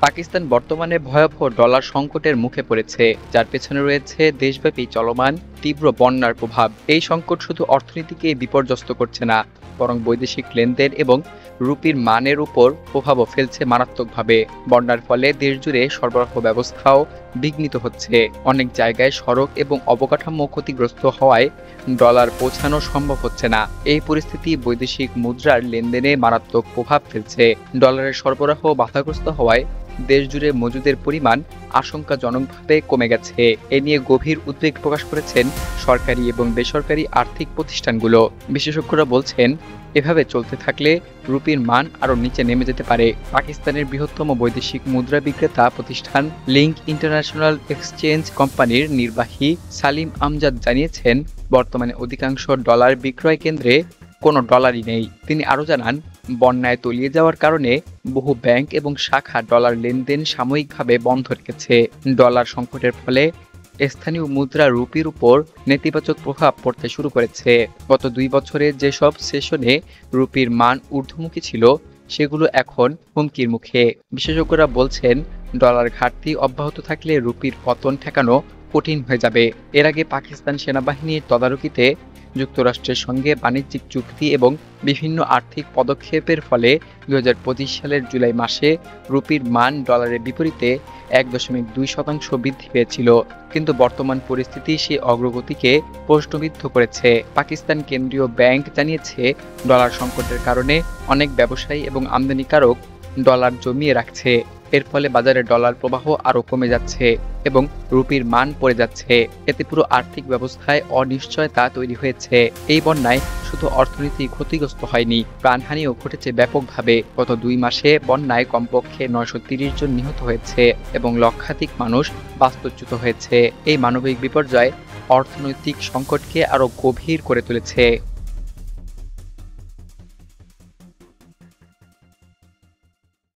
পাকিস্তান বর্তমানে ভয়াবহ ডলার সংকটের মুখে পড়েছে, যার পেছনে রয়েছে দেশব্যাপী চলমান তীব্র বন্যার প্রভাব। এই সংকট শুধু অর্থনীতিকে বিপর্যস্ত করছে না, বরং বৈদেশিক লেনদেন এবং রুপির মানের উপর প্রভাবও ফেলছে মারাত্মকভাবে। বন্যার ফলে দেশজুড়ে সরবরাহ ব্যবস্থাও বিঘ্নিত হচ্ছে। অনেক জায়গায় সড়ক এবং অবকাঠামো ক্ষতিগ্রস্ত হওয়ায় ডলার পৌঁছানো সম্ভব হচ্ছে না। এই পরিস্থিতি বৈদেশিক মুদ্রার লেনদেনে মারাত্মক প্রভাব ফেলছে। ডলারের সরবরাহ বাধাগ্রস্ত হওয়ায় দেশজুড়ে মজুদের পরিমাণ আশঙ্কাজনকভাবে কমে গেছে। এ নিয়ে গভীর উদ্বেগ প্রকাশ করেছেন সরকারি এবং বেসরকারি আর্থিক প্রতিষ্ঠানগুলো। বিশেষজ্ঞরা বলছেন, এভাবে চলতে থাকলে রুপির মান আরও নিচে নেমে যেতে পারে। পাকিস্তানের বৃহত্তম বৈদেশিক মুদ্রা বিক্রেতা প্রতিষ্ঠান লিংক ইন্টারন্যাশনাল এক্সচেঞ্জ কোম্পানির নির্বাহী সালিম আমজাদ জানিয়েছেন, বর্তমানে অধিকাংশ ডলার বিক্রয় কেন্দ্রে কোনো ডলারই নেই। তিনি আরও জানান, বন্যায় তলিয়ে যাওয়ার কারণে বহু ব্যাংক এবং শাখা ডলার লেনদেন সাময়িকভাবে বন্ধ রেখেছে। ডলার সংকটের ফলে স্থানীয় মুদ্রা রুপির উপর নেতিবাচক প্রভাব পড়তে শুরু করেছে। গত 2 বছরে যেসব সেশনে রুপির মান ঊর্ধ্বমুখী ছিল, সেগুলো এখন হুমকির মুখে। বিশেষজ্ঞরা বলছেন, ডলার ঘাটতি অব্যাহত থাকলে রুপির পতন ঠেকানো কঠিন হয়ে যাবে। এর আগে পাকিস্তান সেনাবাহিনীর তদারকিতে যুক্তরাষ্ট্রের সঙ্গে বাণিজ্যিক চুক্তি এবং বিভিন্ন আর্থিক পদক্ষেপের ফলে 2025 সালের জুলাই মাসে রুপির মান ডলারের বিপরীতে 1.2% বৃদ্ধি পেয়েছিল। কিন্তু বর্তমান পরিস্থিতি সেই অগ্রগতিকে প্রশ্নবিদ্ধ করেছে। পাকিস্তান কেন্দ্রীয় ব্যাংক জানিয়েছে, ডলার সংকটের কারণে অনেক ব্যবসায়ী এবং আমদানিকারক ডলার জমিয়ে রাখছে। এর ফলে বাজারে ডলার প্রবাহ আরও কমে যাচ্ছে এবং রুপির মান পড়ে যাচ্ছে। এতে পুরো আর্থিক ব্যবস্থায় অনিশ্চয়তা তৈরি হয়েছে। এই বন্যায় শুধু অর্থনীতি ক্ষতিগ্রস্ত হয়নি, প্রাণহানিও ঘটেছে ব্যাপকভাবে। গত 2 মাসে বন্যায় কমপক্ষে 930 জন নিহত হয়েছে এবং লক্ষাধিক মানুষ বাস্তুচ্যুত হয়েছে। এই মানবিক বিপর্যয় অর্থনৈতিক সংকটকে আরও গভীর করে তুলেছে।